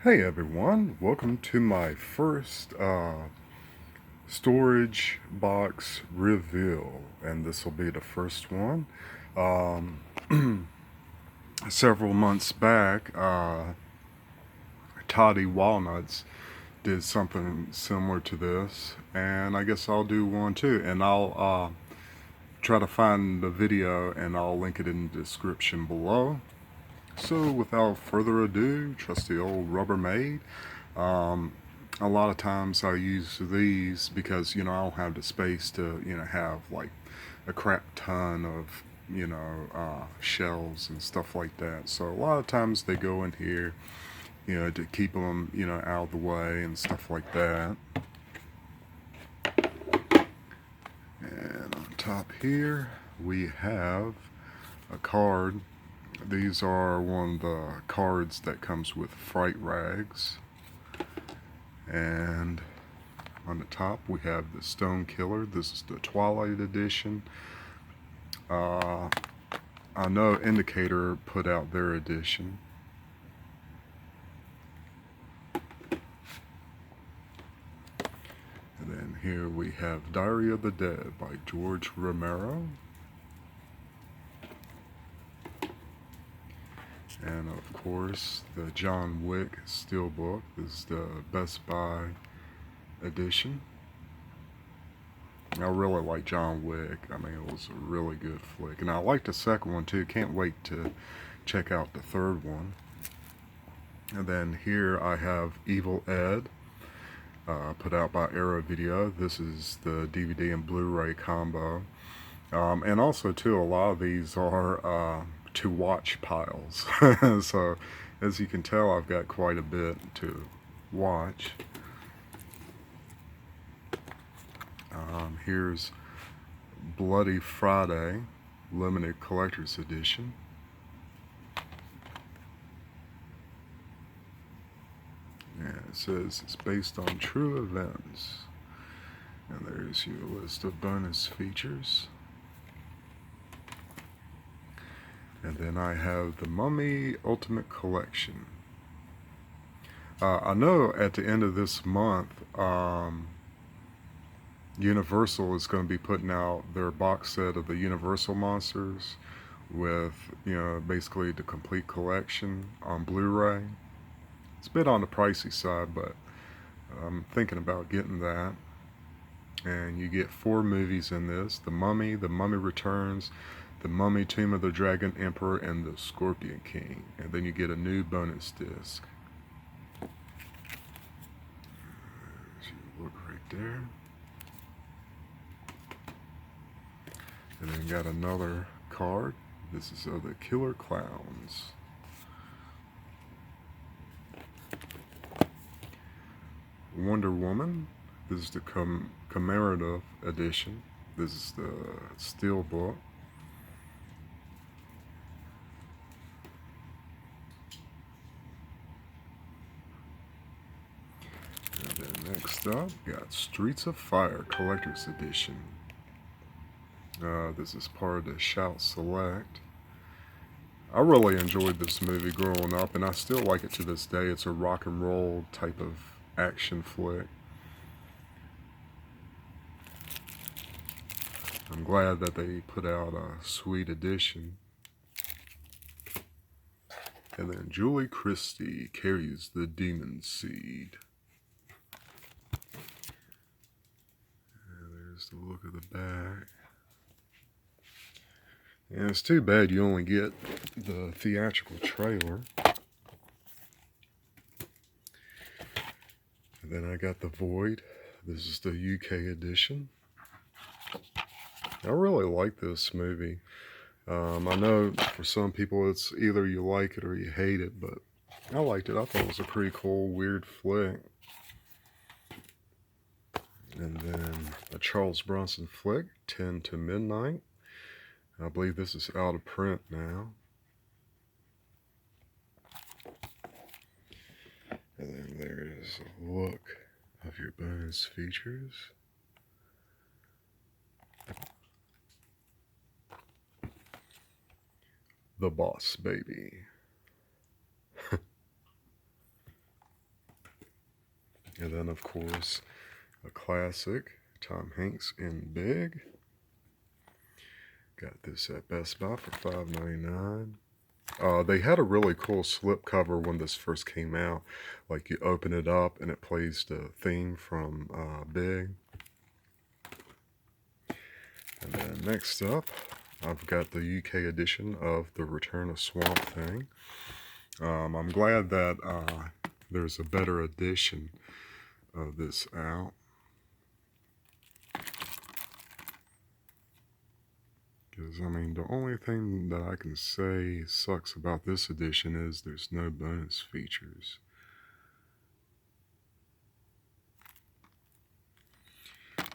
Hey everyone, welcome to my first storage box reveal, and this will be the first one. Several months back, Toddy Walnuts did something similar to this, and I guess I'll do one too, and I'll try to find the video and I'll link it in the description below. So without further ado, trusty old Rubbermaid. A lot of times I use these because I don't have the space to have like a crap ton of shells and stuff like that. So a lot of times they go in here, to keep them out of the way and stuff like that. And on top here we have a card. These are one of the cards that comes with Fright Rags. And on the top we have the Stone Killer. This is the Twilight edition. I know Indicator put out their edition. And then here we have Diary of the Dead by George Romero. And of course the John Wick Steelbook. This is the Best Buy edition. I really like John Wick. I mean, it was a really good flick. And I like the second one too. Can't wait to check out the third one. And then here I have Evil Ed, put out by Arrow Video. This is the DVD and Blu-ray combo. And also too, a lot of these are to watch piles. So as you can tell, I've got quite a bit to watch. Here's Bloody Friday Limited Collector's Edition. And it says it's based on true events. And there's your list of bonus features. And then I have the Mummy Ultimate Collection. I know at the end of this month, Universal is going to be putting out their box set of the Universal Monsters with, basically the complete collection on Blu-ray. It's a bit on the pricey side, but I'm thinking about getting that. And you get 4 movies in this: The Mummy Returns, The Mummy, Tomb of the Dragon Emperor, and The Scorpion King. And then you get a new bonus disc. As you look right there. And then got another card. This is of the Killer Clowns. Wonder Woman. This is the commemorative edition. This is the Steelbook. And then next up, got Streets of Fire Collector's Edition. This is part of the Shout Select. I really enjoyed this movie growing up, and I still like it to this day. It's a rock and roll type of action flick. I'm glad that they put out a sweet edition. And then Julie Christie Carries the Demon Seed. And there's the look of the back. And it's too bad you only get the theatrical trailer. And then I got The Void. This is the UK edition. I really like this movie. I know for some people it's either you like it or you hate it, but I liked it. I thought it was a pretty cool, weird flick. And then a Charles Bronson flick, 10 to Midnight. I believe this is out of print now. And then there's a look of your bonus features. The Boss Baby. And then, of course, a classic, Tom Hanks in Big. Got this at Best Buy for $5.99. They had a really cool slipcover when this first came out. Like, you open it up and it plays the theme from Big. And then next up, I've got the UK edition of The Return of Swamp Thing. I'm glad that there's a better edition of this out. Because, I mean, the only thing that I can say sucks about this edition is there's no bonus features.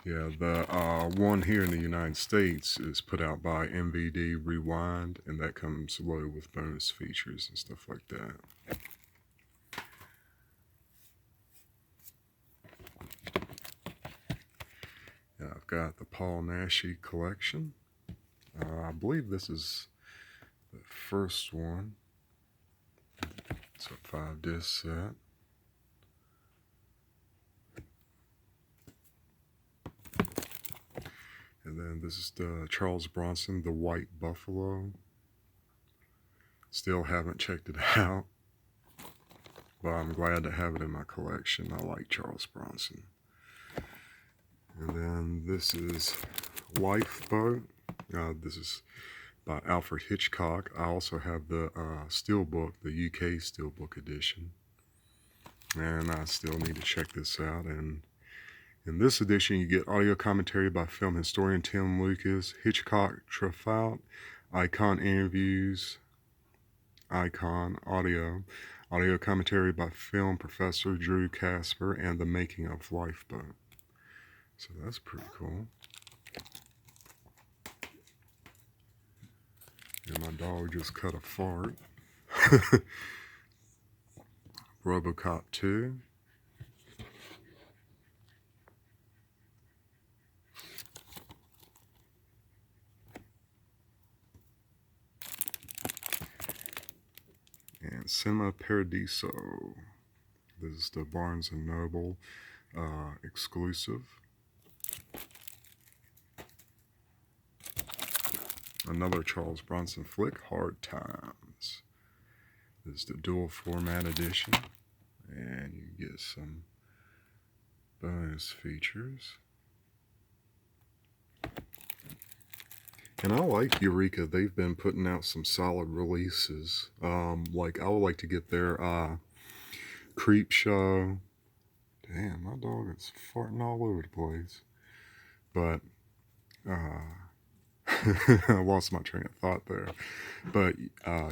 Yeah, the one here in the United States is put out by MVD Rewind, and that comes loaded with bonus features and stuff like that. And I've got the Paul Naschy collection. I believe this is the first one. It's a 5-disc set. And then this is the Charles Bronson, The White Buffalo. Still haven't checked it out, but I'm glad to have it in my collection. I like Charles Bronson. And then this is Lifeboat. This is by Alfred Hitchcock. I also have the Steelbook, the UK Steelbook edition. And I still need to check this out. And in this edition, you get audio commentary by film historian Tim Lucas, Hitchcock Truffaut, Icon interviews, Icon audio commentary by film professor Drew Casper, and the making of Lifeboat. So that's pretty cool. And my dog just cut a fart. RoboCop 2. And Cinema Paradiso. This is the Barnes & Noble exclusive. Another Charles Bronson flick, Hard Times. This is the dual format edition, and you get some bonus features. And I like Eureka. They've been putting out some solid releases. Like, I would like to get their Creep Show. Damn, my dog is farting all over the place. But I lost my train of thought there. But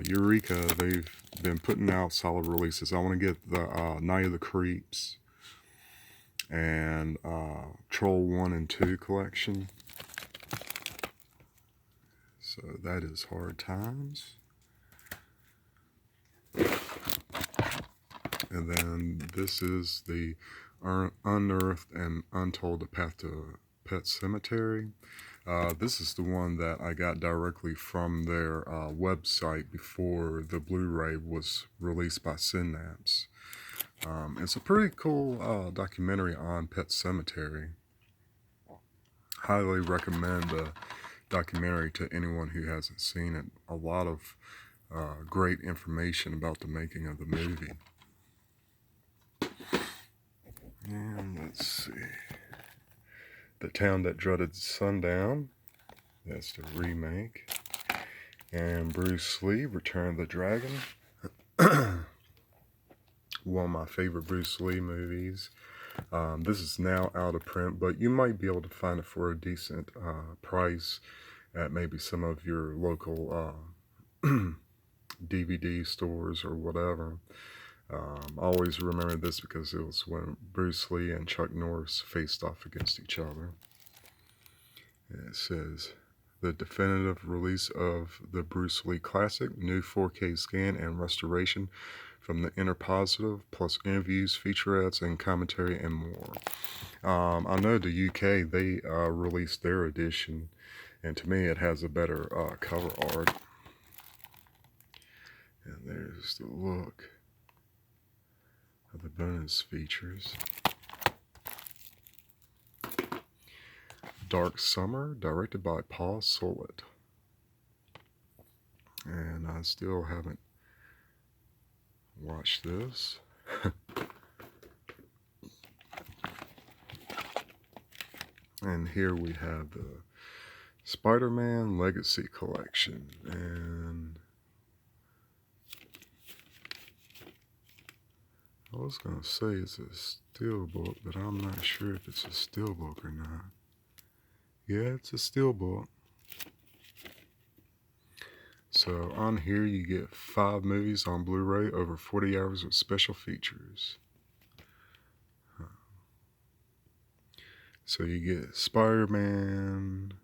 Eureka, they've been putting out solid releases. I want to get the Night of the Creeps and Troll 1 and 2 collection. So that is Hard Times. And then this is the Unearthed and Untold: The Path to Pet Cemetery. This is the one that I got directly from their website before the Blu-ray was released by Synapse. It's a pretty cool documentary on Pet Cemetery. Highly recommend the documentary to anyone who hasn't seen it. A lot of great information about the making of the movie. And let's see. The Town That Dreaded Sundown. That's the remake. And Bruce Lee, Return of the Dragon. One of my favorite Bruce Lee movies. This is now out of print, but you might be able to find it for a decent price at maybe some of your local DVD stores or whatever. I always remember this because it was when Bruce Lee and Chuck Norris faced off against each other. And it says, the definitive release of the Bruce Lee classic, new 4K scan and restoration from the Inner Positive, plus interviews, featurettes, and commentary, and more. I know the UK, they released their edition, and to me it has a better cover art. And there's the look of the bonus features. Dark Summer, directed by Paul Solet. And I still haven't watched this. And here we have the Spider-Man Legacy Collection. And I was going to say it's a steelbook, but I'm not sure if it's a steelbook or not. Yeah, it's a steelbook. So on here you get 5 movies on Blu-ray, over 40 hours of special features. So you get Spider-Man,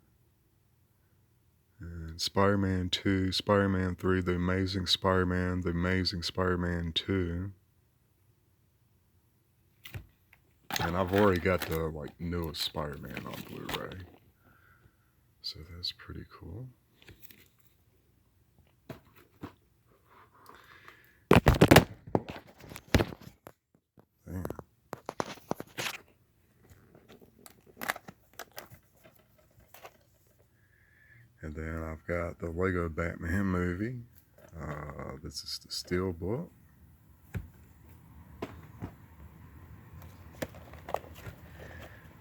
and Spider-Man 2, Spider-Man 3, The Amazing Spider-Man 2. And I've already got the newest Spider-Man on Blu-ray. So that's pretty cool. Damn. And then I've got the Lego Batman movie. This is the steelbook.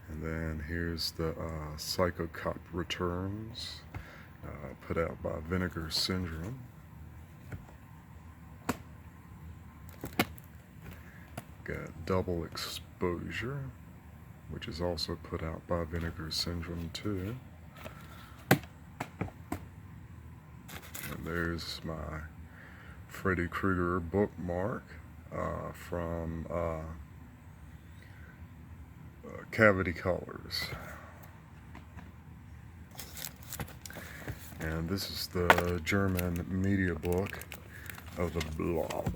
And then here's the Psycho Cop Returns, put out by Vinegar Syndrome. Got Double Exposure, which is also put out by Vinegar Syndrome too. And there's my Freddy Krueger bookmark from Cavity Colors. And this is the German media book of the Blob.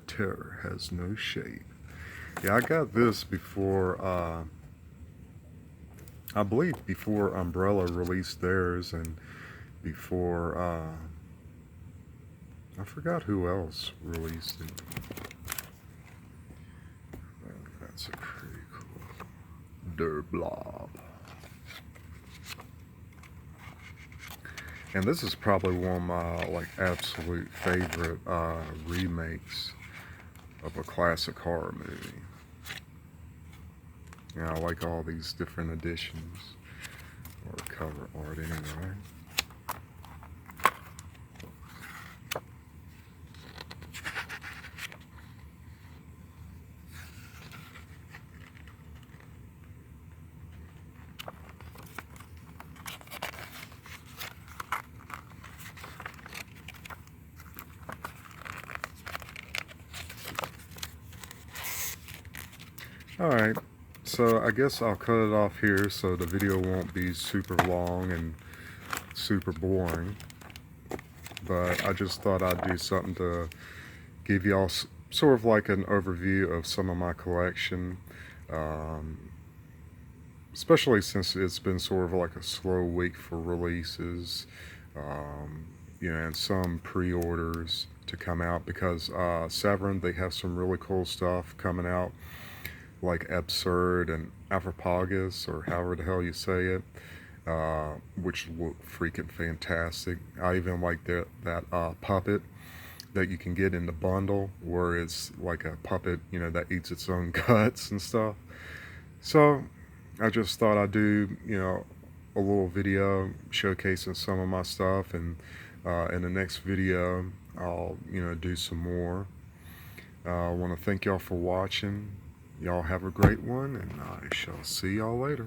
Terror has no shape. Yeah, I got this before, I believe before Umbrella released theirs, and before, I forgot who else released it. That's a pretty cool Der Blob. And this is probably one of my absolute favorite remakes of a classic horror movie. Yeah, I like all these different editions, or cover art anyway. Alright, so I guess I'll cut it off here so the video won't be super long and super boring. But I just thought I'd do something to give y'all sort of like an overview of some of my collection. Especially since it's been sort of like a slow week for releases. And some pre-orders to come out, because Severin, they have some really cool stuff coming out, like Absurd and Aphropagus, or however the hell you say it, which look freaking fantastic. I even like that puppet that you can get in the bundle, where it's like a puppet, that eats its own guts and stuff. So I just thought I'd do, a little video showcasing some of my stuff, and in the next video I'll, do some more. I want to thank y'all for watching. Y'all have a great one, and I shall see y'all later.